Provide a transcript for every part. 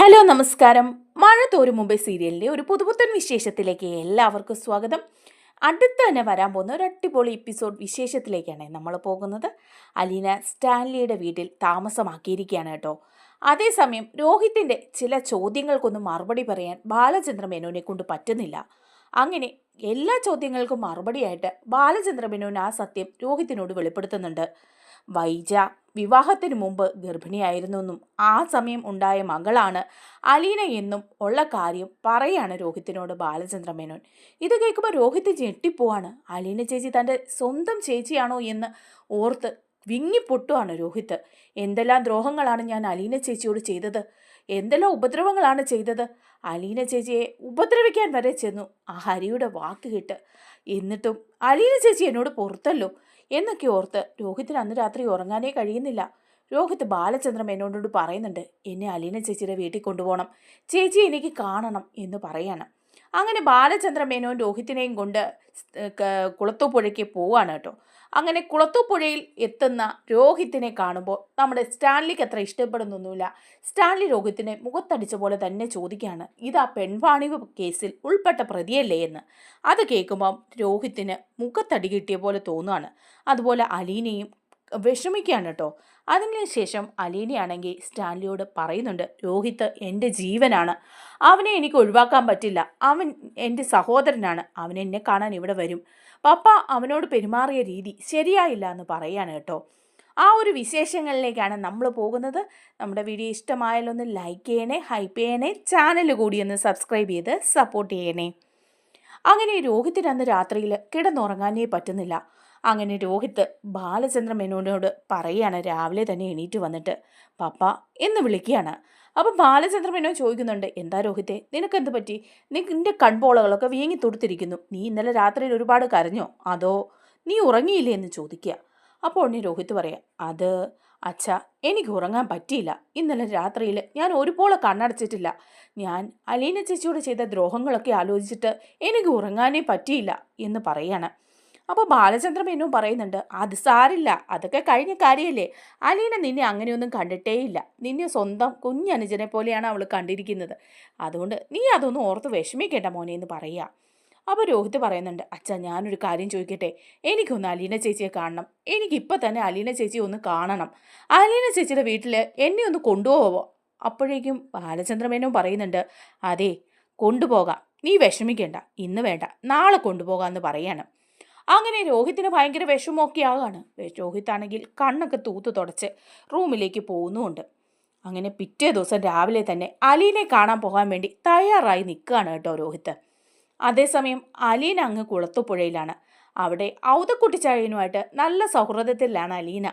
Hello നമസ്കാരം. മഴ തോരും മുമ്പേ സീരിയലിൻ്റെ ഒരു പുതുപുത്തൻ വിശേഷത്തിലേക്ക് എല്ലാവർക്കും സ്വാഗതം. അടുത്ത് തന്നെ വരാൻ പോകുന്ന ഒരു അടിപൊളി എപ്പിസോഡ് വിശേഷത്തിലേക്കാണ് നമ്മൾ പോകുന്നത്. അലീന സ്റ്റാൻലിയുടെ വീട്ടിൽ താമസമാക്കിയിരിക്കുകയാണ് കേട്ടോ. അതേസമയം രോഹിത്തിൻ്റെ ചില ചോദ്യങ്ങൾക്കൊന്നും മറുപടി പറയാൻ ബാലചന്ദ്ര മേനോനെ കൊണ്ട് പറ്റുന്നില്ല. അങ്ങനെ എല്ലാ ചോദ്യങ്ങൾക്കും മറുപടിയായിട്ട് ബാലചന്ദ്ര മേനോൻ ആ സത്യം രോഹിത്തിനോട് വെളിപ്പെടുത്തുന്നുണ്ട്. വൈജ വിവാഹത്തിന് മുമ്പ് ഗർഭിണിയായിരുന്നെന്നും ആ സമയം ഉണ്ടായ മകളാണ് അലീന എന്നും ഉള്ള കാര്യം പറയാണ് രോഹിത്തിനോട് ബാലചന്ദ്ര മേനോൻ. ഇത് കേൾക്കുമ്പോൾ രോഹിത്ത് ഞെട്ടിപ്പോവാണ്. അലീന ചേച്ചി തൻ്റെ സ്വന്തം ചേച്ചിയാണോ എന്ന് ഓർത്ത് വിങ്ങിപ്പൊട്ടുവാണ് രോഹിത്ത്. എന്തെല്ലാം ദ്രോഹങ്ങളാണ് ഞാൻ അലീന ചേച്ചിയോട് ചെയ്തത്, എന്തെല്ലാം ഉപദ്രവങ്ങളാണ് ചെയ്തത്. അലീന ചേച്ചിയെ ഉപദ്രവിക്കാൻ വരെ ചെന്നു ആ ഹരിയുടെ വാക്ക് കേട്ട്. എന്നിട്ടും അലീന ചേച്ചി എന്നോട് പുറത്തല്ലോ എന്നൊക്കെ ഓർത്ത് രോഹിത്തിന് അന്ന് രാത്രി ഉറങ്ങാനേ കഴിയുന്നില്ല. രോഹിത്ത് ബാലചന്ദ്ര മേനോനോട് പറയുന്നുണ്ട്, എന്നെ അലീന ചേച്ചിയുടെ വീട്ടിൽ കൊണ്ടുപോകണം, ചേച്ചി എനിക്ക് കാണണം എന്ന് പറയാണ്. അങ്ങനെ ബാലചന്ദ്ര മേനോൻ രോഹിത്തിനെയും കൊണ്ട് കുളത്തൂപ്പുഴയ്ക്ക് പോവാണ് കേട്ടോ. അങ്ങനെ കുളത്തൂപ്പുഴയിൽ എത്തുന്ന രോഹിത്തിനെ കാണുമ്പോൾ നമ്മുടെ സ്റ്റാൻലിക്ക് അത്ര ഇഷ്ടപ്പെടുന്നൊന്നുമില്ല. സ്റ്റാൻലി രോഹിത്തിനെ മുഖത്തടിച്ച പോലെ തന്നെ ചോദിക്കുകയാണ്, ഇതാ പെൺവാണിവ് കേസിൽ ഉൾപ്പെട്ട പ്രതിയല്ലേ എന്ന്. അത് കേൾക്കുമ്പം രോഹിത്തിന് മുഖത്തടി കിട്ടിയ പോലെ തോന്നുകയാണ്. അതുപോലെ അലീനയും വിഷമിക്കുകയാണ് കേട്ടോ. അതിനുശേഷം അലീനയാണെങ്കിൽ സ്റ്റാൻലിയോട് പറയുന്നുണ്ട്, രോഹിത്ത് എൻ്റെ ജീവനാണ്, അവനെ എനിക്ക് ഒഴിവാക്കാൻ പറ്റില്ല, അവൻ എൻ്റെ സഹോദരനാണ്, അവൻ എന്നെ കാണാൻ ഇവിടെ വരും, പപ്പ അവനോട് പെരുമാറിയ രീതി ശരിയായില്ല എന്ന് പറയാണ് കേട്ടോ. ആ ഒരു വിശേഷങ്ങളിലേക്കാണ് നമ്മൾ പോകുന്നത്. നമ്മുടെ വീഡിയോ ഇഷ്ടമായാലൊന്ന് ലൈക്ക് ചെയ്യണേ, ഹൈപ്പ് ചെയ്യണേ, ചാനൽ കൂടി ഒന്ന് സബ്സ്ക്രൈബ് ചെയ്ത് സപ്പോർട്ട് ചെയ്യണേ. അങ്ങനെ രോഹിത്തിന് അന്ന് രാത്രിയിൽ കിടന്നുറങ്ങാനേ പറ്റുന്നില്ല. അങ്ങനെ രോഹിത്ത് ബാലചന്ദ്ര മേനോനോട് പറയുകയാണ്, രാവിലെ തന്നെ എണീറ്റ് വന്നിട്ട് പപ്പ എന്ന് വിളിക്കുകയാണ്. അപ്പം ബാലചന്ദ്ര മേനോൻ ചോദിക്കുന്നുണ്ട്, എന്താ രോഹിത്തെ, നിനക്കെന്ത് പറ്റി, നിന്റെ കൺപോളകളൊക്കെ വീങ്ങി തുടുത്തിരിക്കുന്നു, നീ ഇന്നലെ രാത്രിയിൽ ഒരുപാട് കരഞ്ഞോ, അതോ നീ ഉറങ്ങിയില്ലേ എന്ന് ചോദിക്കുക. അപ്പോൾ ഉടനെ രോഹിത്ത് പറയാം, അത് അച്ഛ, എനിക്ക് ഉറങ്ങാൻ പറ്റിയില്ല, ഇന്നലെ രാത്രിയിൽ ഞാൻ ഒരുപോലെ കണ്ണടച്ചിട്ടില്ല, ഞാൻ അലീന ചേച്ചിയോട് ചെയ്ത ദ്രോഹങ്ങളൊക്കെ ആലോചിച്ചിട്ട് എനിക്ക് ഉറങ്ങാനേ പറ്റിയില്ല എന്ന് പറയാണ്. അപ്പോൾ ബാലചന്ദ്ര മേനോൻ പറയുന്നുണ്ട്, അത് സാരില്ല, അതൊക്കെ കഴിഞ്ഞ കാര്യമല്ലേ, അലീന നിന്നെ അങ്ങനെയൊന്നും കണ്ടിട്ടേയില്ല, നിന്നെ സ്വന്തം കുഞ്ഞനുജനെ പോലെയാണ് അവൾ കണ്ടിരിക്കുന്നത്, അതുകൊണ്ട് നീ അതൊന്നും ഓർത്ത് വിഷമിക്കേണ്ട മോനെ എന്ന് പറയുക. അപ്പോൾ രോഹിത്ത് പറയുന്നുണ്ട്, അച്ഛാ ഞാനൊരു കാര്യം ചോദിക്കട്ടെ, എനിക്കൊന്ന് അലീന ചേച്ചിയെ കാണണം, എനിക്കിപ്പോൾ തന്നെ അലീന ചേച്ചിയെ ഒന്ന് കാണണം, അലീന ചേച്ചിയുടെ വീട്ടിൽ എന്നെ ഒന്ന് കൊണ്ടുപോവോ. അപ്പോഴേക്കും ബാലചന്ദ്ര മേനോൻ പറയുന്നുണ്ട്, അതെ കൊണ്ടുപോകാം, നീ വിഷമിക്കേണ്ട, ഇന്ന് വേണ്ട നാളെ കൊണ്ടുപോകാമെന്ന് പറയാണ്. അങ്ങനെ രോഹിത്തിന് ഭയങ്കര വിഷമമൊക്കെ ആകാണ്. രോഹിത്താണെങ്കിൽ കണ്ണൊക്കെ തൂത്ത് തുടച്ച് റൂമിലേക്ക് പോകുന്നുമുണ്ട്. അങ്ങനെ പിറ്റേ ദിവസം രാവിലെ തന്നെ അലീനെ കാണാൻ പോകാൻ വേണ്ടി തയ്യാറായി നിൽക്കുകയാണ് കേട്ടോ രോഹിത്ത്. അതേസമയം അലീന അങ്ങ് കുളത്തുപുഴയിലാണ്. അവിടെ ഔതക്കുട്ടിച്ചായനുമായിട്ട് നല്ല സൗഹൃദത്തിലാണ് അലീന.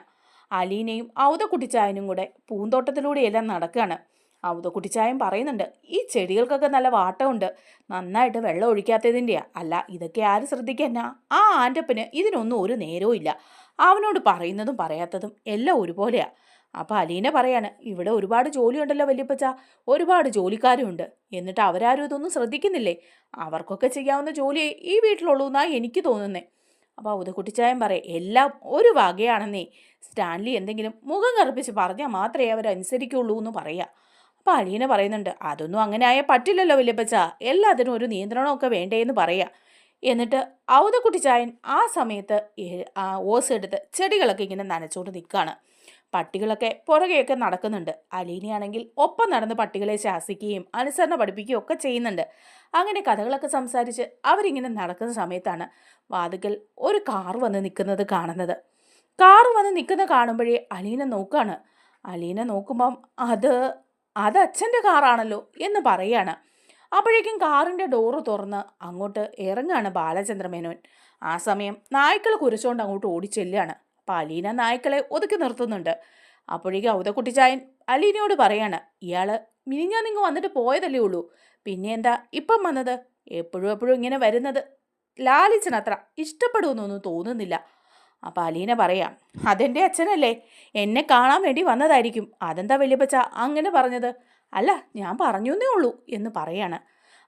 അലീനയും ഔതക്കുട്ടിച്ചായനും കൂടെ പൂന്തോട്ടത്തിലൂടെയെല്ലാം നടക്കുകയാണ്. ഔതക്കുട്ടിച്ചായൻ പറയുന്നുണ്ട്, ഈ ചെടികൾക്കൊക്കെ നല്ല വാട്ടമുണ്ട്, നന്നായിട്ട് വെള്ളം ഒഴിക്കാത്തതിൻ്റെയാ, അല്ല ഇതൊക്കെ ആര് ശ്രദ്ധിക്കാനാ, ആ ആൻ്റപ്പന് ഇതിനൊന്നും ഒരു നേരവും ഇല്ല, അവനോട് പറയുന്നതും പറയാത്തതും എല്ലാം ഒരുപോലെയാ. അപ്പോൾ അലീന പറയാണ്, ഇവിടെ ഒരുപാട് ജോലിയുണ്ടല്ലോ വല്യപ്പച്ച, ഒരുപാട് ജോലിക്കാരുണ്ട്, എന്നിട്ട് അവരാരും ഇതൊന്നും ശ്രദ്ധിക്കുന്നില്ലേ, അവർക്കൊക്കെ ചെയ്യാവുന്ന ജോലിയെ ഈ വീട്ടിലുള്ളൂ എന്നാണ് എനിക്ക് തോന്നുന്നേ. അപ്പോൾ ഔതക്കുട്ടിച്ചായൻ പറയും, എല്ലാം ഒരു വകയാണെന്നേ, സ്റ്റാൻലി എന്തെങ്കിലും മുഖം കറുപ്പിച്ച് പറഞ്ഞാൽ മാത്രമേ അവരനുസരിക്കുള്ളൂ എന്ന് പറയാം. അപ്പോൾ അലീന പറയുന്നുണ്ട്, അതൊന്നും അങ്ങനെ ആയാൽ പറ്റില്ലല്ലോ വല്യപ്പച്ച, എല്ലാത്തിനും ഒരു നിയന്ത്രണമൊക്കെ വേണ്ടേന്ന് പറയാം. എന്നിട്ട് ഔതക്കുട്ടിച്ചായൻ ആ സമയത്ത് ഓസ് എടുത്ത് ചെടികളൊക്കെ ഇങ്ങനെ നനച്ചുകൊണ്ട് നിൽക്കുകയാണ്. പട്ടികളൊക്കെ പുറകെയൊക്കെ നടക്കുന്നുണ്ട്. അലീനയാണെങ്കിൽ ഒപ്പം നടന്ന് പട്ടികളെ ശാസിക്കുകയും അനുസരണ പഠിപ്പിക്കുകയും ഒക്കെ ചെയ്യുന്നുണ്ട്. അങ്ങനെ കഥകളൊക്കെ സംസാരിച്ച് അവരിങ്ങനെ നടക്കുന്ന സമയത്താണ് വാതിക്കൽ ഒരു കാർ വന്ന് നിൽക്കുന്നത് കാണുന്നത്. കാർ വന്ന് നിൽക്കുന്ന കാണുമ്പോഴേ അലീന നോക്കുകയാണ്. അലീന നോക്കുമ്പം അത് അച്ഛൻ്റെ കാറാണല്ലോ എന്ന് പറയാണ്. അപ്പോഴേക്കും കാറിൻ്റെ ഡോറ് തുറന്ന് അങ്ങോട്ട് ഇറങ്ങുകയാണ് ബാലചന്ദ്ര മേനോൻ. ആ സമയം നായ്ക്കൾ കുരച്ചുകൊണ്ട് അങ്ങോട്ട് ഓടിച്ചെല്ലുകയാണ്. അപ്പോൾ അലീന നായ്ക്കളെ ഒതുക്കി നിർത്തുന്നുണ്ട്. അപ്പോഴേക്കും ഔതക്കുട്ടിച്ചായൻ അലീനയോട് പറയാണ്, ഇയാൾ മിനിഞ്ഞാന്നിങ്ങ് വന്നിട്ട് പോയതല്ലേ ഉള്ളൂ, പിന്നെ എന്താ ഇപ്പം വന്നത്, എപ്പോഴും ഇങ്ങനെ വരുന്നത് ലാലിച്ചനത്ര ഇഷ്ടപ്പെടുമെന്നൊന്നും തോന്നുന്നില്ല. അപ്പം അലീന പറയാം, അതെൻ്റെ അച്ഛനല്ലേ, എന്നെ കാണാൻ വേണ്ടി വന്നതായിരിക്കും, അതെന്താ വല്യപ്പച്ച അങ്ങനെ പറഞ്ഞത്, അല്ല ഞാൻ പറഞ്ഞേ ഉള്ളൂ എന്ന് പറയാണ്.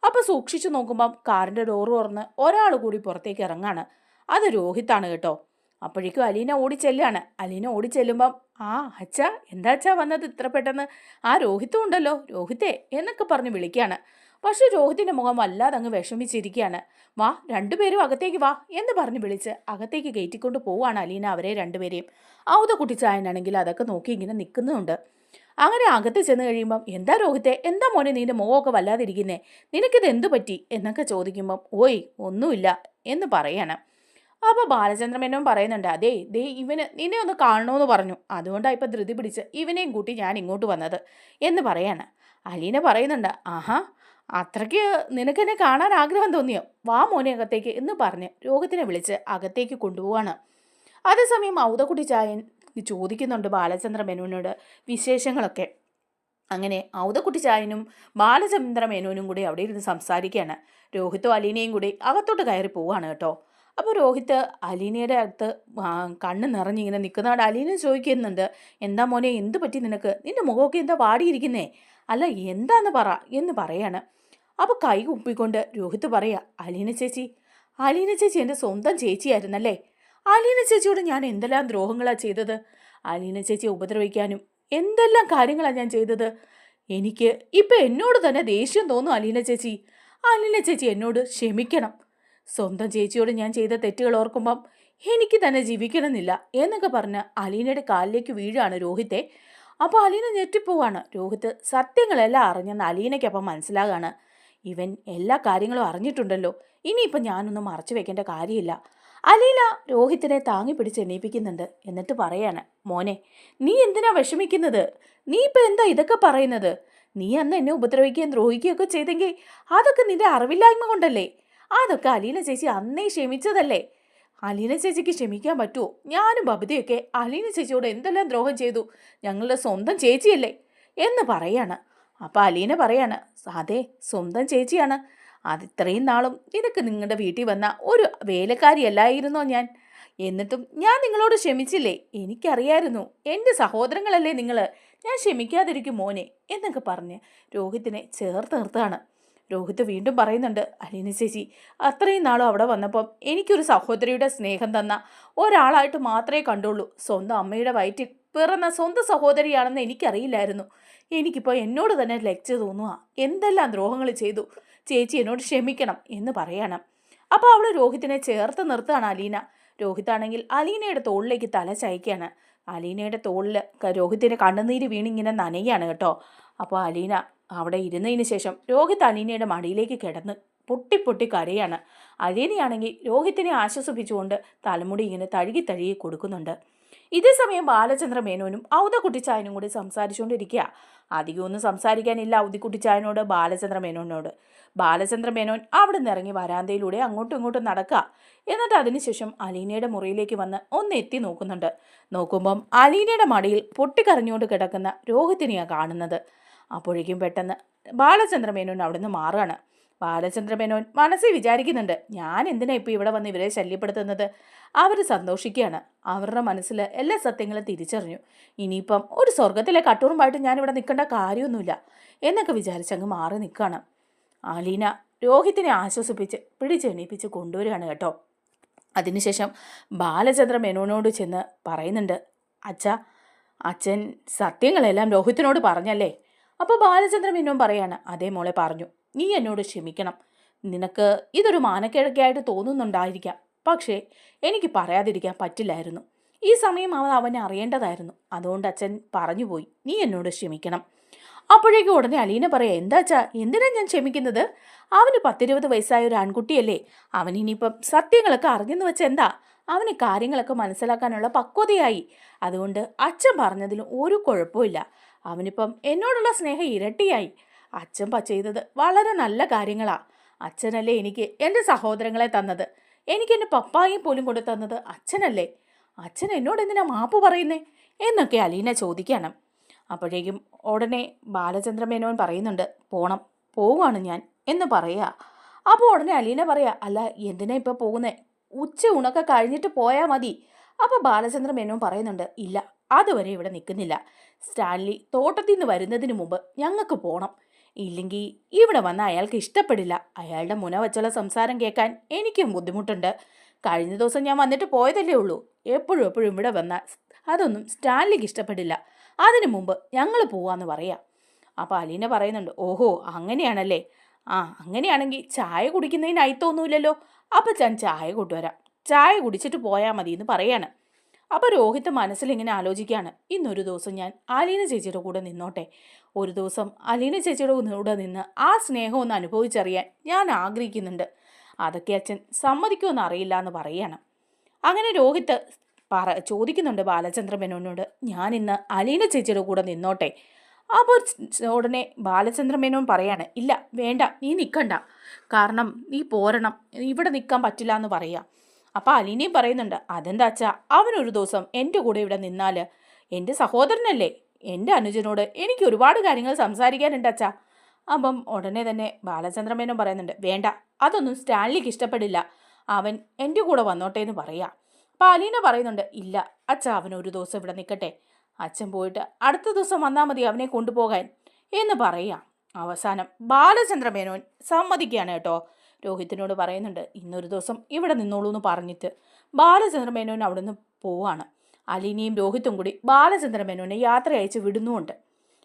അപ്പോൾ സൂക്ഷിച്ചു നോക്കുമ്പം കാറിൻ്റെ ഡോറ് തുറന്ന് ഒരാൾ കൂടി പുറത്തേക്ക് ഇറങ്ങാണ്. അത് രോഹിത്താണ് കേട്ടോ. അപ്പോഴേക്കും അലീന ഓടിച്ചെല്ലാണ്. അലീന ഓടിച്ചെല്ലുമ്പം ആ അച്ഛാ, എന്താ അച്ഛാ വന്നത് ഇത്ര പെട്ടെന്ന്? ആ രോഹിത്തും ഉണ്ടല്ലോ, രോഹിത്തേ എന്നൊക്കെ പറഞ്ഞ് വിളിക്കുകയാണ്. പക്ഷെ രോഹിത്തിൻ്റെ മുഖം വല്ലാതെ അങ്ങ് വിഷമിച്ചിരിക്കുകയാണ്. വാ, രണ്ടുപേരും അകത്തേക്ക് വാ എന്ന് പറഞ്ഞ് വിളിച്ച് അകത്തേക്ക് കയറ്റിക്കൊണ്ട് പോവാണ് അലീന അവരെ രണ്ടുപേരെയും. ഔതക്കുട്ടിച്ചായനാണെങ്കിൽ അതൊക്കെ നോക്കി ഇങ്ങനെ നിൽക്കുന്നുണ്ട്. അങ്ങനെ അകത്ത് ചെന്ന് കഴിയുമ്പം, എന്താ രോഹിത്തെ, എന്താ മോനെ നിന്റെ മുഖമൊക്കെ വല്ലാതിരിക്കുന്നേ, നിനക്കിത് എന്തു പറ്റി എന്നൊക്കെ ചോദിക്കുമ്പം, ഓയ് ഒന്നുമില്ല എന്ന് പറയാണ്. അപ്പോൾ ബാലചന്ദ്രമേനോൻ പറയുന്നുണ്ട്, അതേ ദേ ഇവന് നിന്നെ ഒന്ന് കാണണമെന്ന് പറഞ്ഞു, അതുകൊണ്ടാണ് ഇപ്പം ധൃതി പിടിച്ച് ഇവനെയും കൂട്ടി ഞാൻ ഇങ്ങോട്ട് വന്നത് എന്ന് പറയാണ്. അലീന പറയുന്നുണ്ട്, ആഹാ, അത്രയ്ക്ക് നിനക്കെന്നെ കാണാൻ ആഗ്രഹം തോന്നിയോ, വാ മോനെ അകത്തേക്ക് എന്ന് പറഞ്ഞ് രോഹിത്തിനെ വിളിച്ച് അകത്തേക്ക് കൊണ്ടുപോവാണ്. അതേസമയം ഔതക്കുട്ടി ചായൻ ചോദിക്കുന്നുണ്ട് ബാലചന്ദ്ര മേനോനോട് വിശേഷങ്ങളൊക്കെ. അങ്ങനെ ഔതക്കുട്ടി ചായനും ബാലചന്ദ്ര മേനോനും കൂടി അവിടെ ഇരുന്ന് സംസാരിക്കുകയാണ്. രോഹിത്തും അലീനയും കൂടി അകത്തോട്ട് കയറി പോവാണ് കേട്ടോ. അപ്പോൾ രോഹിത്ത് അലീനയുടെ അടുത്ത് കണ്ണ് നിറഞ്ഞിങ്ങനെ നിൽക്കുന്നതാണ്. അലീന ചോദിക്കുന്നുണ്ട്, എന്താ മോനെ, എന്ത് പറ്റി നിനക്ക്, നിന്റെ മുഖമൊക്കെ എന്താ വാടിയിരിക്കുന്നേ, അല്ല എന്താന്ന് പറ എന്ന് പറയാണ്. അപ്പോൾ കൈ കുപ്പിക്കൊണ്ട് രോഹിത്ത് പറയാ, അലീന ചേച്ചി എൻ്റെ സ്വന്തം ചേച്ചിയായിരുന്നല്ലേ, അലീന ചേച്ചിയോട് ഞാൻ എന്തെല്ലാം ദ്രോഹങ്ങളാണ് ചെയ്തത്, അലീന ചേച്ചിയെ ഉപദ്രവിക്കാനും എന്തെല്ലാം കാര്യങ്ങളാണ് ഞാൻ ചെയ്തത്. എനിക്ക് ഇപ്പം എന്നോട് തന്നെ ദേഷ്യം തോന്നും അലീന ചേച്ചി എന്നോട് ക്ഷമിക്കണം. സ്വന്തം ചേച്ചിയോട് ഞാൻ ചെയ്ത തെറ്റുകൾ ഓർക്കുമ്പം എനിക്ക് തന്നെ ജീവിക്കണമെന്നില്ല എന്നൊക്കെ പറഞ്ഞ് അലീനയുടെ കാലിലേക്ക് വീഴാണ് രോഹിത്തെ. അപ്പോൾ അലീന ഞെട്ടിപ്പോവാണ്. രോഹിത്ത് സത്യങ്ങളെല്ലാം അറിഞ്ഞെന്ന് അലീനയ്ക്കപ്പം മനസ്സിലാകാണ്. ഇവൻ എല്ലാ കാര്യങ്ങളും അറിഞ്ഞിട്ടുണ്ടല്ലോ, ഇനിയിപ്പം ഞാനൊന്നും മറച്ചു വെക്കേണ്ട കാര്യമില്ല. അലീന രോഹിത്തിനെ താങ്ങി പിടിച്ച് എണീപ്പിക്കുന്നുണ്ട്. എന്നിട്ട് പറയാണ്, മോനെ നീ എന്തിനാ വിഷമിക്കുന്നത്, നീ ഇപ്പം എന്താ ഇതൊക്കെ പറയുന്നത്, നീ അന്ന് എന്നെ ഉപദ്രവിക്കുകയും ദ്രോഹിക്കുകയൊക്കെ ചെയ്തെങ്കിൽ അതൊക്കെ നിന്റെ അറിവില്ലായ്മ കൊണ്ടല്ലേ, അതൊക്കെ അലീന ചേച്ചി അന്നേ ക്ഷമിച്ചതല്ലേ, അലീന ചേച്ചിക്ക് ക്ഷമിക്കാൻ പറ്റുമോ, ഞാനും ബബിതയൊക്കെ അലീന ചേച്ചിയോട് എന്തെല്ലാം ദ്രോഹം ചെയ്തു, ഞങ്ങളുടെ സ്വന്തം ചേച്ചിയല്ലേ എന്ന് പറയാണ്. അപ്പം അലീന പറയാണ്, അതെ സ്വന്തം ചേച്ചിയാണ്, അതിത്രയും നാളും നിനക്ക് നിങ്ങളുടെ വീട്ടിൽ വന്ന ഒരു വേലക്കാരിയല്ലായിരുന്നോ ഞാൻ, എന്നിട്ടും ഞാൻ നിങ്ങളോട് ക്ഷമിച്ചില്ലേ, എനിക്കറിയായിരുന്നു എൻ്റെ സഹോദരങ്ങളല്ലേ നിങ്ങൾ, ഞാൻ ക്ഷമിക്കാതിരിക്കും മോനെ എന്നൊക്കെ പറഞ്ഞ് രോഹിത്തിനെ ചേർത്ത് നിർത്തുകയാണ്. രോഹിത്ത് വീണ്ടും പറയുന്നുണ്ട്, അലീന ചേച്ചി അത്രയും നാളും അവിടെ വന്നപ്പം എനിക്കൊരു സഹോദരിയുടെ സ്നേഹം തന്ന ഒരാളായിട്ട് മാത്രമേ കണ്ടുള്ളൂ, സ്വന്തം അമ്മയുടെ വയറ്റിൽ പിറന്ന സ്വന്തം സഹോദരിയാണെന്ന് എനിക്കറിയില്ലായിരുന്നു. എനിക്കിപ്പോൾ എന്നോട് തന്നെ ലജ്ജ തോന്നുക, എന്തെല്ലാം ദ്രോഹങ്ങൾ ചെയ്തു, ചേച്ചി എന്നോട് ക്ഷമിക്കണം എന്ന് പറയണം. അപ്പോൾ അവൾ രോഹിത്തിനെ ചേർത്ത് നിർത്തുകയാണ് അലീന. രോഹിത്താണെങ്കിൽ അലീനയുടെ തോളിലേക്ക് തല ചായ്ക്കുകയാണ്. അലീനയുടെ തോളിൽ രോഹിത്തിൻ്റെ കണ്ണുനീര് വീണിങ്ങനെ നനയാണ് കേട്ടോ. അപ്പോൾ അലീന അവിടെ ഇരുന്നതിന് ശേഷം രോഹിത്ത് അലീനയുടെ മടിയിലേക്ക് കിടന്ന് പൊട്ടി കരയാണ്. അലീനയാണെങ്കിൽ രോഹിത്തിനെ ആശ്വസിപ്പിച്ചുകൊണ്ട് തലമുടി ഇങ്ങനെ തഴുകി കൊടുക്കുന്നുണ്ട്. ഇതേ സമയം ബാലചന്ദ്ര മേനോനും ഔതക്കുട്ടിച്ചായനും കൂടി സംസാരിച്ചുകൊണ്ടിരിക്കുക. അധികമൊന്നും സംസാരിക്കാനില്ല ഔതിക്കുട്ടിച്ചായനോട് ബാലചന്ദ്ര മേനോനോട്. ബാലചന്ദ്ര മേനോൻ അവിടെ നിന്ന് ഇറങ്ങി വരാന്തയിലൂടെ അങ്ങോട്ടും ഇങ്ങോട്ടും നടക്കുക. എന്നിട്ട് അതിനുശേഷം അലീനയുടെ മുറിയിലേക്ക് വന്ന് ഒന്ന് എത്തി നോക്കുന്നുണ്ട്. നോക്കുമ്പം അലീനയുടെ മടിയിൽ പൊട്ടിക്കരഞ്ഞുകൊണ്ട് കിടക്കുന്ന രോഹിത്തിനെയാണ് കാണുന്നത്. അപ്പോഴേക്കും പെട്ടെന്ന് ബാലചന്ദ്ര മേനോൻ അവിടെ നിന്ന് മാറുകയാണ്. ബാലചന്ദ്ര മേനോൻ മനസ്സിൽ വിചാരിക്കുന്നുണ്ട്, ഞാൻ എന്തിനാ ഇപ്പോൾ ഇവിടെ വന്ന് ഇവരെ ശല്യപ്പെടുത്തുന്നത്. അവർ സന്തോഷിക്കുകയാണ്. അവരുടെ മനസ്സിൽ എല്ലാ സത്യങ്ങളും തിരിച്ചറിഞ്ഞു. ഇനിയിപ്പം ഒരു സ്വർഗത്തിലെ കട്ടൂറുമായിട്ട് ഞാനിവിടെ നിൽക്കേണ്ട കാര്യമൊന്നുമില്ല എന്നൊക്കെ വിചാരിച്ചങ്ങ് മാറി നിൽക്കുകയാണ്. അലീന രോഹിത്തിനെ ആശ്വസിപ്പിച്ച് പിടിച്ചെണീപ്പിച്ച് കൊണ്ടുവരികയാണ് കേട്ടോ. അതിനുശേഷം ബാലചന്ദ്ര മേനോനോട് ചെന്ന് പറയുന്നുണ്ട്, അച്ഛൻ സത്യങ്ങളെല്ലാം രോഹിത്തിനോട് പറഞ്ഞല്ലേ. അപ്പോൾ ബാലചന്ദ്ര മേനോൻ പറയാണ്, അതേ മോളെ പറഞ്ഞു, നീ എന്നോട് ക്ഷമിക്കണം. നിനക്ക് ഇതൊരു മാനക്കേടൊക്കെയായിട്ട് തോന്നുന്നുണ്ടായിരിക്കാം, പക്ഷേ എനിക്ക് പറയാതിരിക്കാൻ പറ്റില്ലായിരുന്നു. ഈ സമയം അവനെ അറിയേണ്ടതായിരുന്നു, അതുകൊണ്ട് അച്ഛൻ പറഞ്ഞുപോയി, നീ എന്നോട് ക്ഷമിക്കണം. അപ്പോഴേക്കും ഉടനെ അലീന പറയാം, എന്താച്ചാ എന്തിനാ ഞാൻ ക്ഷമിക്കുന്നത്, അവന് 10-20 വയസ്സായ ഒരു ആൺകുട്ടിയല്ലേ, അവനിനിയിപ്പം സത്യങ്ങളൊക്കെ അറിഞ്ഞെന്ന് വെച്ച് എന്താ, അവന് കാര്യങ്ങളൊക്കെ മനസ്സിലാക്കാനുള്ള പക്വതയായി, അതുകൊണ്ട് അച്ഛൻ പറഞ്ഞതിലും ഒരു കുഴപ്പമില്ല. അവനിപ്പം എന്നോടുള്ള സ്നേഹം ഇരട്ടിയായി. അച്ഛൻ ചെയ്തത് വളരെ നല്ല കാര്യങ്ങളാ. അച്ഛനല്ലേ എനിക്ക് എൻ്റെ സഹോദരങ്ങളെ തന്നത്, എനിക്ക് എൻ്റെ പപ്പായും പോലും കൊണ്ടു തന്നത് അച്ഛനല്ലേ. അച്ഛൻ എന്നോട് എന്തിനാ മാപ്പ് പറയുന്നേ എന്നൊക്കെ അലീന ചോദിക്കണം. അപ്പോഴേക്കും ഉടനെ ബാലചന്ദ്ര മേനോൻ പറയുന്നുണ്ട്, പോവാണ് ഞാൻ എന്ന് പറയുക. അപ്പോൾ ഉടനെ അലീന പറയാ, അല്ല എന്തിനാ ഇപ്പോൾ പോകുന്നേ, ഉച്ച ഊണൊക്കെ കഴിഞ്ഞിട്ട് പോയാൽ മതി. അപ്പോൾ ബാലചന്ദ്ര മേനോൻ പറയുന്നുണ്ട്, ഇല്ല അതുവരെ ഇവിടെ നിൽക്കുന്നില്ല, സ്റ്റാൻലി തോട്ടത്തിൽ നിന്ന് വരുന്നതിന് മുമ്പ് ഞങ്ങൾക്ക് പോകണം, ഇല്ലെങ്കിൽ ഇവിടെ വന്ന അയാൾക്ക് ഇഷ്ടപ്പെടില്ല, അയാളുടെ മുന വച്ചുള്ള സംസാരം കേൾക്കാൻ എനിക്കും ബുദ്ധിമുട്ടുണ്ട്. കഴിഞ്ഞ ദിവസം ഞാൻ വന്നിട്ട് പോയതല്ലേ ഉള്ളൂ, എപ്പോഴും ഇവിടെ വന്ന അതൊന്നും സ്റ്റാൻലിക്ക് ഇഷ്ടപ്പെടില്ല. അതിനു മുമ്പ് ഞങ്ങൾ പോവാന്ന് പറയാം. അപ്പോൾ അലീന പറയുന്നുണ്ട്, ഓഹോ അങ്ങനെയാണല്ലേ, ആ അങ്ങനെയാണെങ്കിൽ ചായ കുടിക്കുന്നതിന് അയിത്തൊന്നുമില്ലല്ലോ, അപ്പം ഞാൻ ചായ കൊണ്ടുവരാം, ചായ കുടിച്ചിട്ട് പോയാൽ മതി എന്ന് പറയാണ്. അപ്പോൾ രോഹിത് മനസ്സിലിങ്ങനെ ആലോചിക്കുകയാണ്, ഇന്നൊരു ദിവസം ഞാൻ അലീന ചേച്ചിയുടെ കൂടെ നിന്നോട്ടെ, ഒരു ദിവസം അലീന ചേച്ചിയുടെ കൂടെ നിന്ന് ആ സ്നേഹം ഒന്ന് അനുഭവിച്ചറിയാൻ ഞാൻ ആഗ്രഹിക്കുന്നുണ്ട്. അതൊക്കെ അച്ഛൻ സമ്മതിക്കുമെന്ന് അറിയില്ല എന്ന് പറയാണ്. അങ്ങനെ രോഹിത് ചോദിക്കുന്നുണ്ട് ബാലചന്ദ്ര മേനോനോട്, ഞാൻ ഇന്ന് അലീന ചേച്ചിയുടെ കൂടെ നിന്നോട്ടെ. അപ്പോൾ ഉടനെ ബാലചന്ദ്ര മേനോൻ പറയാണ്, ഇല്ല വേണ്ട, നീ നിൽക്കണ്ട, കാരണം നീ പോരണം, ഇവിടെ നിൽക്കാൻ പറ്റില്ല എന്ന് പറയാം. അപ്പോൾ അലീനയും പറയുന്നുണ്ട്, അതെന്താ അച്ഛാ, അവനൊരു ദിവസം എൻ്റെ കൂടെ ഇവിടെ നിന്നാൽ എൻ്റെ സഹോദരനല്ലേ, എൻ്റെ അനുജനോട് എനിക്ക് ഒരുപാട് കാര്യങ്ങൾ സംസാരിക്കാനുണ്ട് അച്ഛാ. അപ്പം ഉടനെ തന്നെ ബാലചന്ദ്ര മേനോൻ പറയുന്നുണ്ട്, വേണ്ട, അതൊന്നും സ്റ്റാൻലിക്ക് ഇഷ്ടപ്പെടില്ല, അവൻ എൻ്റെ കൂടെ വന്നോട്ടെ എന്ന് പറയാം. അപ്പോൾ അലീന പറയുന്നുണ്ട്, ഇല്ല അച്ഛാ, അവനൊരു ദിവസം ഇവിടെ നിൽക്കട്ടെ, അച്ഛൻ പോയിട്ട് അടുത്ത ദിവസം വന്നാൽ മതി അവനെ കൊണ്ടുപോകാൻ എന്ന് പറയാം. അവസാനം ബാലചന്ദ്ര മേനോൻ സമ്മതിക്കുകയാണ് കേട്ടോ. രോഹിത്തിനോട് പറയുന്നുണ്ട്, ഇന്നൊരു ദിവസം ഇവിടെ നിന്നോളൂ എന്ന് പറഞ്ഞിട്ട് ബാലചന്ദ്ര മേനോൻ അവിടെ നിന്ന് പോവാണ്. അലീനയും രോഹിത്തും കൂടി ബാലചന്ദ്ര മേനോനെ യാത്ര അയച്ച് വിടുന്നുമുണ്ട്.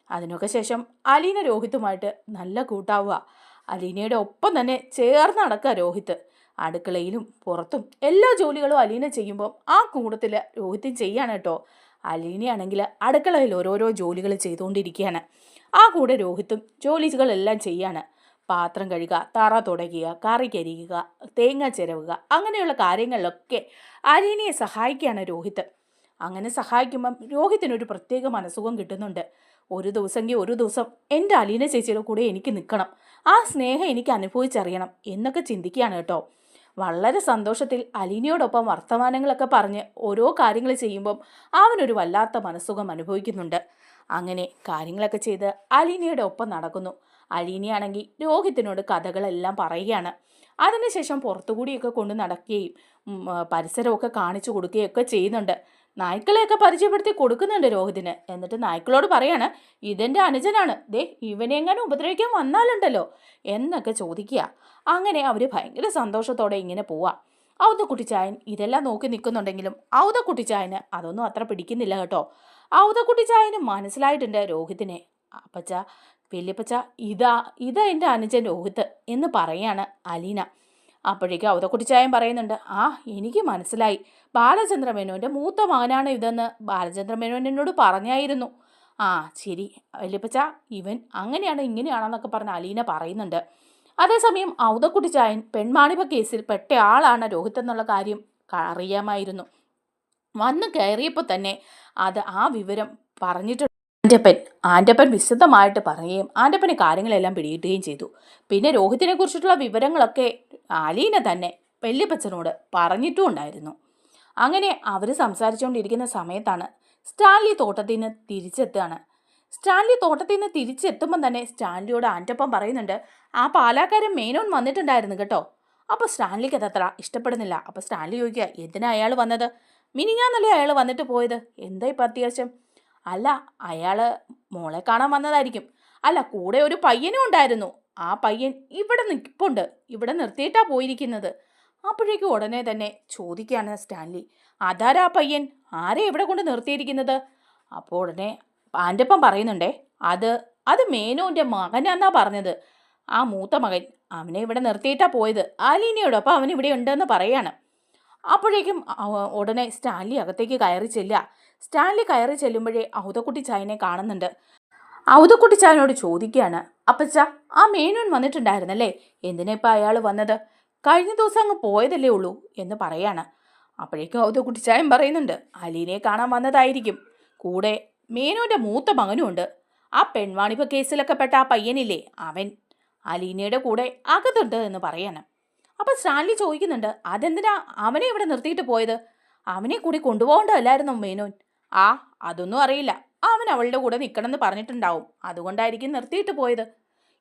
അതിനൊക്കെ ശേഷം അലീന രോഹിത്തുമായിട്ട് നല്ല കൂട്ടാവുക. അലീനയുടെ ഒപ്പം തന്നെ ചേർന്ന് നടക്കുക രോഹിത്ത്. അടുക്കളയിലും പുറത്തും എല്ലാ ജോലികളും അലീന ചെയ്യുമ്പം ആ കൂട്ടത്തിൽ രോഹിത്തും ചെയ്യാണ് കേട്ടോ. അലീനയാണെങ്കിൽ അടുക്കളയിൽ ഓരോരോ ജോലികൾ ചെയ്തുകൊണ്ടിരിക്കുകയാണ്. ആ കൂടെ രോഹിത്തും ജോലികളെല്ലാം ചെയ്യാണ്. പാത്രം കഴുകുക, തറ തുടയ്ക്കുക, കറി കരിയുക, തേങ്ങ ചിരവുക, അങ്ങനെയുള്ള കാര്യങ്ങളിലൊക്കെ അലീനയെ സഹായിക്കുകയാണ് രോഹിത്ത്. അങ്ങനെ സഹായിക്കുമ്പം രോഹിത്തിനൊരു പ്രത്യേക മനസ്സുഖം കിട്ടുന്നുണ്ട്. ഒരു ദിവസം എൻ്റെ അലീന ചേച്ചിയുടെ കൂടെ എനിക്ക് നിൽക്കണം, ആ സ്നേഹം എനിക്ക് അനുഭവിച്ചറിയണം എന്നൊക്കെ ചിന്തിക്കുകയാണ് കേട്ടോ. വളരെ സന്തോഷത്തിൽ അലീനയോടൊപ്പം വർത്തമാനങ്ങളൊക്കെ പറഞ്ഞ് ഓരോ കാര്യങ്ങൾ ചെയ്യുമ്പം അവനൊരു വല്ലാത്ത മനസ്സുഖം അനുഭവിക്കുന്നുണ്ട്. അങ്ങനെ കാര്യങ്ങളൊക്കെ ചെയ്ത് അലീനയുടെ ഒപ്പം നടക്കുന്നു. അലീനയാണെങ്കിൽ രോഹിത്തിനോട് കഥകളെല്ലാം പറയുകയാണ്. അതിനുശേഷം പുറത്തുകൂടിയൊക്കെ കൊണ്ട് നടക്കുകയും പരിസരമൊക്കെ കാണിച്ചു കൊടുക്കുകയൊക്കെ ചെയ്യുന്നുണ്ട്. നായ്ക്കളെയൊക്കെ പരിചയപ്പെടുത്തി കൊടുക്കുന്നുണ്ട് രോഹിതിന്. എന്നിട്ട് നായ്ക്കളോട് പറയാണ്, ഇതെൻ്റെ അനുജനാണ്, ദേ ഇവനെ എങ്ങനെ ഉപദ്രവിക്കാൻ വന്നാലുണ്ടല്ലോ എന്നൊക്കെ ചോദിക്കുക. അങ്ങനെ അവർ ഭയങ്കര സന്തോഷത്തോടെ ഇങ്ങനെ പോവാം. ഔതക്കുട്ടിച്ചായൻ ഇതെല്ലാം നോക്കി നിൽക്കുന്നുണ്ടെങ്കിലും ഔതക്കുട്ടിച്ചായന് അതൊന്നും അത്ര പിടിക്കുന്നില്ല കേട്ടോ. ഔതക്കുട്ടിച്ചായന് മനസ്സിലായിട്ടുണ്ട് രോഹിത്തിനെ. അപ്പച്ച, വലിയപ്പച്ച, ഇതാ എൻ്റെ അനുജൻ രോഹിത്ത് എന്ന് പറയാണ് അലീന. അപ്പോഴേക്കും ഔതക്കുട്ടിച്ചായൻ പറയുന്നുണ്ട്, ആ എനിക്ക് മനസ്സിലായി, ബാലചന്ദ്ര മേനോൻ്റെ മൂത്ത മകനാണ് ഇതെന്ന് ബാലചന്ദ്ര മേനോൻ എന്നോട് പറഞ്ഞായിരുന്നു. ആ ശരി വലിയപ്പച്ച, ഇവൻ അങ്ങനെയാണ് ഇങ്ങനെയാണെന്നൊക്കെ പറഞ്ഞ് അലീന പറയുന്നുണ്ട്. അതേസമയം ഔതക്കുട്ടിച്ചായൻ പെൺമാണിപ്പ കേസിൽ പെട്ട ആളാണ് രോഹിത്ത് എന്നുള്ള കാര്യം അറിയാമായിരുന്നു. വന്ന് കയറിയപ്പോൾ തന്നെ ആ വിവരം പറഞ്ഞിട്ടുണ്ട്. ആൻ്റപ്പൻ വിശദമായിട്ട് പറയുകയും ആൻ്റപ്പന് കാര്യങ്ങളെല്ലാം പിടികിട്ടുകയും ചെയ്തു. പിന്നെ രോഹിത്തിനെ കുറിച്ചിട്ടുള്ള വിവരങ്ങളൊക്കെ അലീന തന്നെ വല്യപ്പച്ചനോട് പറഞ്ഞിട്ടും ഉണ്ടായിരുന്നു. അങ്ങനെ അവർ സംസാരിച്ചുകൊണ്ടിരിക്കുന്ന സമയത്താണ് സ്റ്റാൻലി തോട്ടത്തിൽ നിന്ന് തിരിച്ചെത്തുകയാണ്. സ്റ്റാൻലി തോട്ടത്തിൽ നിന്ന് തിരിച്ചെത്തുമ്പം തന്നെ സ്റ്റാൻലിയോട് ആൻ്റപ്പൻ പറയുന്നുണ്ട്, ആ പാലാക്കാരൻ മേനോൻ വന്നിട്ടുണ്ടായിരുന്നു കേട്ടോ. അപ്പോൾ സ്റ്റാൻലിക്ക് അതത്ര ഇഷ്ടപ്പെടുന്നില്ല. അപ്പോൾ സ്റ്റാൻലി ചോദിക്കുക, എന്തിനാ അയാൾ വന്നത്? മിനിഞ്ഞാന്നല്ലേ അയാൾ വന്നിട്ട് പോയത്, എന്താ ഇപ്പം അത്യാവശ്യം? അല്ല, അയാൾ മോളെ കാണാൻ വന്നതായിരിക്കും. അല്ല, കൂടെ ഒരു പയ്യനും ഉണ്ടായിരുന്നു, ആ പയ്യൻ ഇവിടെ നിൽപ്പുണ്ട്, ഇവിടെ നിർത്തിയിട്ടാണ് പോയിരിക്കുന്നത്. അപ്പോഴേക്കും ഉടനെ തന്നെ ചോദിക്കുകയാണ് സ്റ്റാൻലി, അതാരാ പയ്യൻ, ആരെ ഇവിടെ കൊണ്ട് നിർത്തിയിരിക്കുന്നത്? അപ്പോൾ ഉടനെ ആൻ്റപ്പൻ പറയുന്നുണ്ടേ, അത് മേനോൻ്റെ മകനാന്നാ പറഞ്ഞത്, ആ മൂത്ത മകൻ, അവനെ ഇവിടെ നിർത്തിയിട്ടാണ് പോയത്, അലീനയോടൊപ്പം അവൻ ഇവിടെ ഉണ്ടെന്ന് പറയാണ്. അപ്പോഴേക്കും ഉടനെ സ്റ്റാൻലി അകത്തേക്ക് കയറി ചെല്ലുക. സ്റ്റാൻലി കയറി ചെല്ലുമ്പോഴേ ഔതക്കുട്ടിച്ചായനെ കാണുന്നുണ്ട്. ഔതക്കുട്ടിച്ചായനോട് ചോദിക്കുകയാണ്, അപ്പച്ച, ആ മേനോൻ വന്നിട്ടുണ്ടായിരുന്നല്ലേ, എന്തിനാ ഇപ്പം അയാൾ വന്നത്? കഴിഞ്ഞ ദിവസം അങ്ങ് പോയതല്ലേ ഉള്ളൂ എന്ന് പറയാണ്. അപ്പോഴേക്കും ഔതക്കുട്ടിച്ചായൻ പറയുന്നുണ്ട്, അലീനയെ കാണാൻ വന്നതായിരിക്കും, കൂടെ മേനോൻ്റെ മൂത്ത മകനും ഉണ്ട്, ആ പെൺവാണിപ്പ കേസിലൊക്കെ പെട്ട ആ പയ്യനില്ലേ, അവൻ അലീനയുടെ കൂടെ അകത്തുണ്ട് എന്ന് പറയാണ്. അപ്പം സ്റ്റാൻലി ചോദിക്കുന്നുണ്ട്, അതെന്തിനാ അവനെ ഇവിടെ നിർത്തിയിട്ട് പോയത്? അവനെ കൂടി കൊണ്ടുപോകേണ്ടതല്ലായിരുന്നു മേനോൻ? അതൊന്നും അറിയില്ല, അവൻ അവളുടെ കൂടെ നിൽക്കണമെന്ന് പറഞ്ഞിട്ടുണ്ടാവും, അതുകൊണ്ടായിരിക്കും നിർത്തിയിട്ട് പോയത്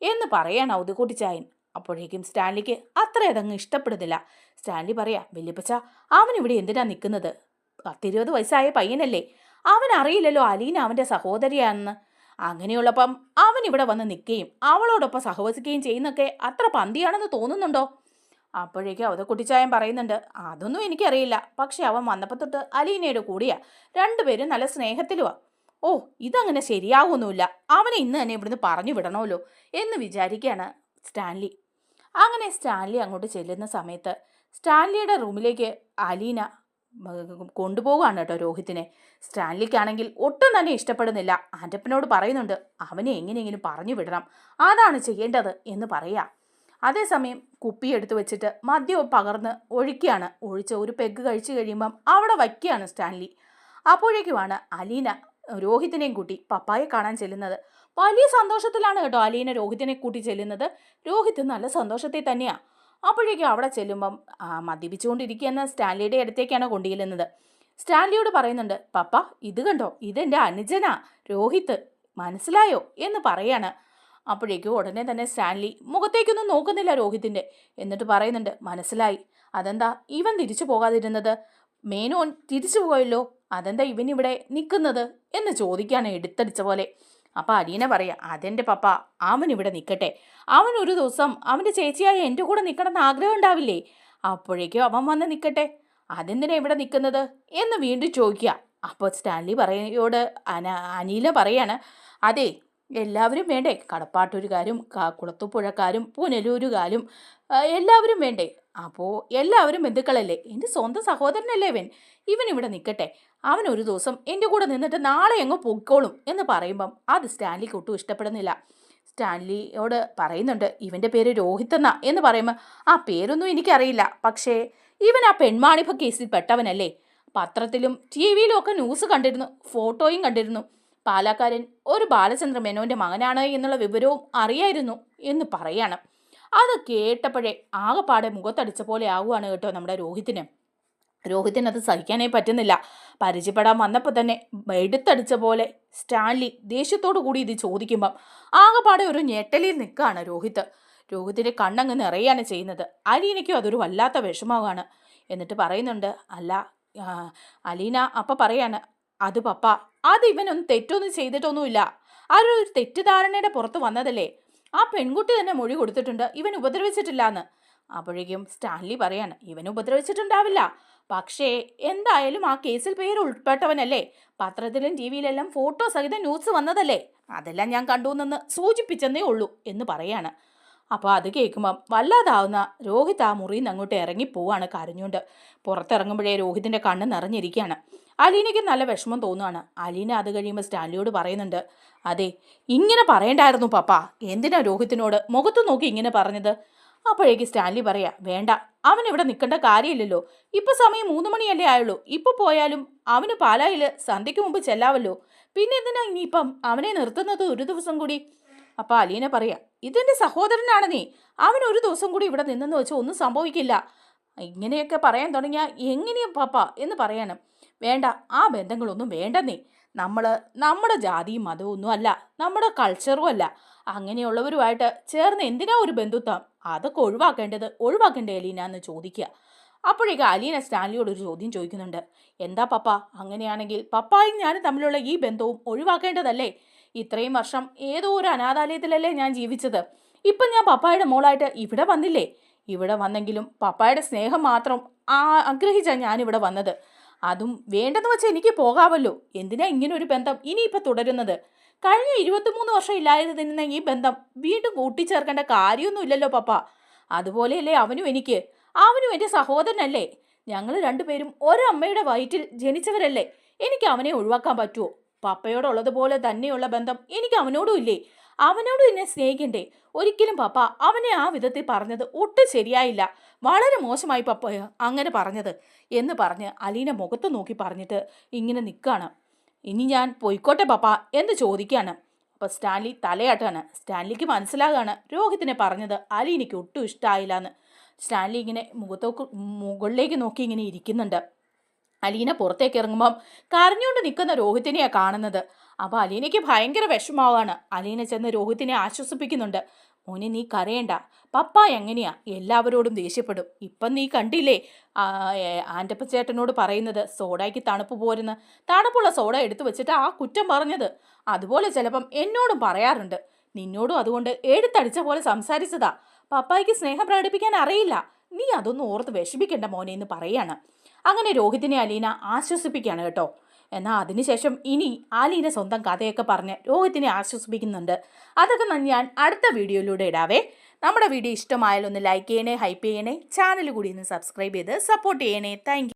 എന്ന് പറയാണ് ഔതക്കുട്ടിച്ചായൻ. അപ്പോഴേക്കും സ്റ്റാൻലിക്ക് അത്രയതങ്ങ് ഇഷ്ടപ്പെടുന്നില്ല. സ്റ്റാൻലി പറയാ, വല്യപ്പച്ച, അവനിവിടെ എന്തിനാ നിൽക്കുന്നത്? 10-20 വയസ്സായ പയ്യനല്ലേ, അവൻ അറിയില്ലല്ലോ അലീന അവൻ്റെ സഹോദരിയാണെന്ന്. അങ്ങനെയുള്ളപ്പം അവൻ ഇവിടെ വന്ന് നിൽക്കുകയും അവളോടൊപ്പം സഹവസിക്കുകയും ചെയ്യുന്നൊക്കെ അത്ര പന്തിയാണെന്ന് തോന്നുന്നുണ്ടോ? അപ്പോഴേക്കും അവതക്കുട്ടിച്ചായൻ പറയുന്നുണ്ട്, അതൊന്നും എനിക്കറിയില്ല, പക്ഷെ അവൻ വന്നപ്പോൾ തൊട്ട് അലീനയുടെ കൂടിയാ, രണ്ടുപേരും നല്ല സ്നേഹത്തിലുവാ. ഓ, ഇതങ്ങനെ ശരിയാവൊന്നുമില്ല, അവനെ ഇന്ന് തന്നെ ഇവിടുന്ന് പറഞ്ഞു വിടണമല്ലോ എന്ന് വിചാരിക്കുകയാണ് സ്റ്റാൻലി. അങ്ങനെ സ്റ്റാൻലി അങ്ങോട്ട് ചെല്ലുന്ന സമയത്ത് സ്റ്റാൻലിയുടെ റൂമിലേക്ക് അലീന കൊണ്ടുപോവുകയാണ് കേട്ടോ രോഹിത്തിനെ. സ്റ്റാൻലിക്കാണെങ്കിൽ ഒട്ടും തന്നെ ഇഷ്ടപ്പെടുന്നില്ല. ആൻ്റപ്പനോട് പറയുന്നുണ്ട്, അവനെ എങ്ങനെയെങ്കിലും പറഞ്ഞു വിടണം, അതാണ് ചെയ്യേണ്ടത് എന്ന് പറയാ. അതേസമയം കുപ്പി എടുത്തു വെച്ചിട്ട് മദ്യം പകർന്ന് ഒഴിക്കുകയാണ്. ഒഴിച്ച് ഒരു പെഗ് കഴിച്ചു കഴിയുമ്പം അവിടെ വയ്ക്കുകയാണ് സ്റ്റാൻലി. അപ്പോഴേക്കുമാണ് അലീന രോഹിത്തിനെയും കൂട്ടി പപ്പായെ കാണാൻ ചെല്ലുന്നത്. വലിയ സന്തോഷത്തിലാണ് കേട്ടോ അലീന രോഹിത്തിനെ കൂട്ടി ചെല്ലുന്നത്. രോഹിത്ത് നല്ല സന്തോഷത്തിൽ തന്നെയാണ്. അപ്പോഴേക്കും അവിടെ ചെല്ലുമ്പം മദ്യപിച്ചുകൊണ്ടിരിക്കുന്ന സ്റ്റാൻലിയുടെ അടുത്തേക്കാണ് കൊണ്ടുചെല്ലുന്നത്. സ്റ്റാൻലിയോട് പറയുന്നുണ്ട്, പപ്പ ഇത് കണ്ടോ, ഇതെൻ്റെ അനുജനാ രോഹിത്ത്, മനസ്സിലായോ എന്ന് പറയാണ്. അപ്പോഴേക്കും ഉടനെ തന്നെ സ്റ്റാൻലി മുഖത്തേക്കൊന്നും നോക്കുന്നില്ല രോഹിത്തിൻ്റെ. എന്നിട്ട് പറയുന്നുണ്ട്, മനസ്സിലായി. അതെന്താ ഇവൻ തിരിച്ചു പോകാതിരുന്നത്? മേനോൻ തിരിച്ചു പോയല്ലോ, അതെന്താ ഇവനിവിടെ നിൽക്കുന്നത് എന്ന് ചോദിക്കാണ് എടുത്തടിച്ച പോലെ. അപ്പം അലീന പറയാ, അതെൻ്റെ പപ്പ, അവൻ ഇവിടെ നിൽക്കട്ടെ. അവൻ ഒരു ദിവസം അവൻ്റെ ചേച്ചിയായ എൻ്റെ കൂടെ നിൽക്കണമെന്ന് ആഗ്രഹം ഉണ്ടാവില്ലേ? അപ്പോഴേക്കും അവൻ വന്ന് നിൽക്കട്ടെ, അതെന്തിനാ ഇവിടെ നിൽക്കുന്നത് എന്ന് വീണ്ടും ചോദിക്കുക. അപ്പോൾ സ്റ്റാൻലി അനില പറയാണ്, അതെ, എല്ലാവരും വേണ്ടേ, കടപ്പാട്ടൂരുകാരും കുളത്തുപുഴക്കാരും പുനലൂരുകാരും എല്ലാവരും വേണ്ടേ? അപ്പോൾ എല്ലാവരും ബന്ധുക്കളല്ലേ, എൻ്റെ സ്വന്തം സഹോദരനല്ലേ ഇവൻ ഇവിടെ നിൽക്കട്ടെ, അവൻ ഒരു ദിവസം എൻ്റെ കൂടെ നിന്നിട്ട് നാളെ എങ്ങോ പൊക്കോളും എന്ന് പറയുമ്പം അത് സ്റ്റാൻലിക്ക് ഒട്ടും ഇഷ്ടപ്പെടുന്നില്ല. സ്റ്റാൻലിയോട് പറയുന്നുണ്ട്, ഇവൻ്റെ പേര് രോഹിത് എന്ന് പറയുമ്പോൾ ആ പേരൊന്നും എനിക്കറിയില്ല, പക്ഷേ ഇവൻ ആ പെൺമാണിഭ കേസിൽ പെട്ടവനല്ലേ, പത്രത്തിലും ടി വിയിലും ഒക്കെ ന്യൂസ് കണ്ടിരുന്നു, ഫോട്ടോയും കണ്ടിരുന്നു, പാലക്കാരൻ ഒരു ബാലചന്ദ്ര മേനോൻ്റെ മകനാണ് എന്നുള്ള വിവരവും അറിയായിരുന്നു എന്ന് പറയാണ്. അത് കേട്ടപ്പോഴേ ആകെപ്പാടെ മുഖത്തടിച്ച പോലെ ആവുകയാണ് കേട്ടോ നമ്മുടെ രോഹിത്തിനത് സഹിക്കാനേ പറ്റുന്നില്ല. പരിചയപ്പെടാൻ വന്നപ്പോൾ തന്നെ എടുത്തടിച്ച പോലെ സ്റ്റാൻലി ദേഷ്യത്തോടു കൂടി ഇത് ചോദിക്കുമ്പം ആകെപ്പാടെ ഒരു ഞെട്ടലിൽ നിൽക്കുകയാണ് രോഹിത്തിൻ്റെ കണ്ണങ്ങ് നിറയാണ് ചെയ്യുന്നത്. അലീനയ്ക്കും അതൊരു വല്ലാത്ത വിഷമമാണ്. എന്നിട്ട് പറയുന്നുണ്ട്, അല്ല അലീന അപ്പം പറയാണ്, അത് പപ്പ, അത് ഇവനൊന്നും തെറ്റൊന്നും ചെയ്തിട്ടൊന്നുമില്ല, അതൊരു തെറ്റിദ്ധാരണയുടെ പുറത്ത് വന്നതല്ലേ, ആ പെൺകുട്ടി തന്നെ മൊഴി കൊടുത്തിട്ടുണ്ട് ഇവൻ ഉപദ്രവിച്ചിട്ടില്ല എന്ന്. അപ്പോഴേക്കും സ്റ്റാൻലി പറയാണ്, ഇവൻ ഉപദ്രവിച്ചിട്ടുണ്ടാവില്ല, പക്ഷേ എന്തായാലും ആ കേസിൽ പേര് ഉൾപ്പെട്ടവനല്ലേ, പത്രത്തിലും ടി വിയിലെല്ലാം ഫോട്ടോ സഹിതം ന്യൂസ് വന്നതല്ലേ, അതെല്ലാം ഞാൻ കണ്ടു എന്ന് സൂചിപ്പിച്ചെന്നേ ഉള്ളൂ എന്ന് പറയാണ്. അപ്പോൾ അത് കേൾക്കുമ്പം വല്ലാതാവുന്ന രോഹിത് ആ മുറിയിൽ നിന്ന് അങ്ങോട്ട് ഇറങ്ങിപ്പോവാണ് കരഞ്ഞുകൊണ്ട്. പുറത്തിറങ്ങുമ്പോഴേ രോഹിത്തിൻ്റെ കണ്ണ് നിറഞ്ഞിരിക്കുകയാണ്. അലീനയ്ക്ക് നല്ല വിഷമം തോന്നുകയാണ്. അലീന അത് കഴിയുമ്പോൾ സ്റ്റാൻലിയോട് പറയുന്നുണ്ട്, അതെ, ഇങ്ങനെ പറയണ്ടായിരുന്നു പപ്പ, എന്തിനാ രോഹിത്തിനോട് മുഖത്ത് നോക്കി ഇങ്ങനെ പറഞ്ഞത്? അപ്പോഴേക്ക് സ്റ്റാൻലി പറയാ, വേണ്ട, അവൻ ഇവിടെ നിൽക്കേണ്ട കാര്യമില്ലല്ലോ, ഇപ്പം സമയം 3 മണിയല്ലേ ആയുള്ളൂ, ഇപ്പം പോയാലും അവന് പാലായിൽ സന്ധ്യയ്ക്ക് മുമ്പ് ചെല്ലാവല്ലോ, പിന്നെ എന്തിനാ ഇനിയിപ്പം അവനെ നിർത്തുന്നത് ഒരു ദിവസം കൂടി? അപ്പം അലീന പറയാ, ഇതെൻ്റെ സഹോദരനാണ് നീ, അവൻ ഒരു ദിവസം കൂടി ഇവിടെ നിന്നെന്ന് വെച്ചാൽ ഒന്നും സംഭവിക്കില്ല. ഇങ്ങനെയൊക്കെ പറയാൻ തുടങ്ങിയാൽ എങ്ങനെയാ പാപ്പ എന്ന് പറയണം. വേണ്ട, ആ ബന്ധങ്ങളൊന്നും വേണ്ട നീ, നമ്മുടെ ജാതിയും മതവും ഒന്നും അല്ല, നമ്മുടെ കൾച്ചറും അല്ല, അങ്ങനെയുള്ളവരുമായിട്ട് ചേർന്ന് എന്തിനാ ഒരു ബന്ധുത്വം, അതൊക്കെ ഒഴിവാക്കേണ്ടേ അലീന എന്ന് ചോദിക്കുക. അപ്പോഴേക്ക് അലീന സ്റ്റാൻലിയോട് ഒരു ചോദ്യം ചോദിക്കുന്നുണ്ട്, എന്താ പപ്പ, അങ്ങനെയാണെങ്കിൽ പപ്പായും ഞാനും തമ്മിലുള്ള ഈ ബന്ധവും ഒഴിവാക്കേണ്ടതല്ലേ? ഇത്രയും വർഷം ഏതോ ഒരു അനാഥാലയത്തിലല്ലേ ഞാൻ ജീവിച്ചത്, ഇപ്പം ഞാൻ പപ്പായുടെ മോളായിട്ട് ഇവിടെ വന്നില്ലേ, ഇവിടെ വന്നെങ്കിലും പപ്പായുടെ സ്നേഹം മാത്രം ആഗ്രഹിച്ചാണ് ഞാനിവിടെ വന്നത്, അതും വേണ്ടെന്ന് വെച്ചാൽ എനിക്ക് പോകാമല്ലോ, എന്തിനാ ഇങ്ങനെ ഒരു ബന്ധം ഇനിയിപ്പോൾ തുടരുന്നത്? കഴിഞ്ഞ 23 വർഷം ഇല്ലാതിരുന്ന ഈ ബന്ധം വീണ്ടും കൂട്ടിച്ചേർക്കേണ്ട കാര്യമൊന്നുമില്ലല്ലോ പപ്പ, അതുപോലെയല്ലേ അവനും എൻ്റെ സഹോദരനല്ലേ, ഞങ്ങൾ രണ്ടുപേരും ഒരമ്മയുടെ വയറ്റിൽ ജനിച്ചവരല്ലേ, എനിക്ക് അവനെ ഒഴിവാക്കാൻ പറ്റുമോ? പപ്പയോടുള്ളതുപോലെ തന്നെയുള്ള ബന്ധം എനിക്ക് അവനോടും ഇല്ലേ, അവനോടും എന്നെ സ്നേഹിക്കണ്ടേ? ഒരിക്കലും പപ്പ അവനെ ആ വിധത്തിൽ പറഞ്ഞത് ഒട്ടും ശരിയായില്ല, വളരെ മോശമായി പപ്പ അങ്ങനെ പറഞ്ഞത് എന്ന് പറഞ്ഞ് അലീന മുഖത്ത് നോക്കി പറഞ്ഞിട്ട് ഇങ്ങനെ നിൽക്കുകയാണ്. ഇനി ഞാൻ പൊയ്ക്കോട്ടെ പപ്പ എന്ന് ചോദിക്കുകയാണ്. അപ്പോൾ സ്റ്റാൻലി തലയാട്ടാണ്. സ്റ്റാൻലിക്ക് മനസ്സിലാകാണ് രോഹിത്തിനെ പറഞ്ഞത് അലീനയ്ക്ക് ഒട്ടും ഇഷ്ടമായില്ല എന്ന്. സ്റ്റാൻലി ഇങ്ങനെ മുകളിലേക്ക് നോക്കി ഇങ്ങനെ ഇരിക്കുന്നുണ്ട്. അലീന പുറത്തേക്ക് ഇറങ്ങുമ്പം കരഞ്ഞുകൊണ്ട് നിൽക്കുന്ന രോഹിത്തിനെയാണ് കാണുന്നത്. അപ്പോൾ അലീനയ്ക്ക് ഭയങ്കര വിഷമാവാണ്. അലീന ചെന്ന് രോഹിത്തിനെ ആശ്വസിപ്പിക്കുന്നുണ്ട്. മോനെ, നീ കരയണ്ട, പപ്പ എങ്ങനെയാ എല്ലാവരോടും ദേഷ്യപ്പെടും, ഇപ്പം നീ കണ്ടില്ലേ ആൻ്റപ്പച്ചേട്ടനോട് പറയുന്നത് സോഡയ്ക്ക് തണുപ്പ് പോരുന്ന്, തണുപ്പുള്ള സോഡ എടുത്തു വെച്ചിട്ട് ആ കുറ്റം പറഞ്ഞത്, അതുപോലെ ചിലപ്പം എന്നോടും പറയാറുണ്ട്, നിന്നോടും അതുകൊണ്ട് എടുത്തടിച്ച പോലെ സംസാരിച്ചതാ, പപ്പായ്ക്ക് സ്നേഹം പ്രകടിപ്പിക്കാൻ അറിയില്ല, നീ അതൊന്നും ഓർത്ത് വിഷമിക്കേണ്ട മോനെ എന്ന് പറയാണ്. അങ്ങനെ രോഹിത്തിനെ അലീന ആശ്വസിപ്പിക്കുകയാണ് കേട്ടോ. എന്നാൽ അതിനുശേഷം ഇനി അലീന സ്വന്തം കഥയൊക്കെ പറഞ്ഞ് രോഹിത്തിനെ ആശ്വസിപ്പിക്കുന്നുണ്ട്. അതൊക്കെ ഞാൻ അടുത്ത വീഡിയോയിലൂടെ ഇടാവേ. നമ്മുടെ വീഡിയോ ഇഷ്ടമായാലൊന്ന് ലൈക്ക് ചെയ്യണേ, ഹൈപ്പ് ചെയ്യണേ, ചാനൽ കൂടി ഒന്ന് സബ്സ്ക്രൈബ് ചെയ്ത് സപ്പോർട്ട് ചെയ്യണേ. താങ്ക്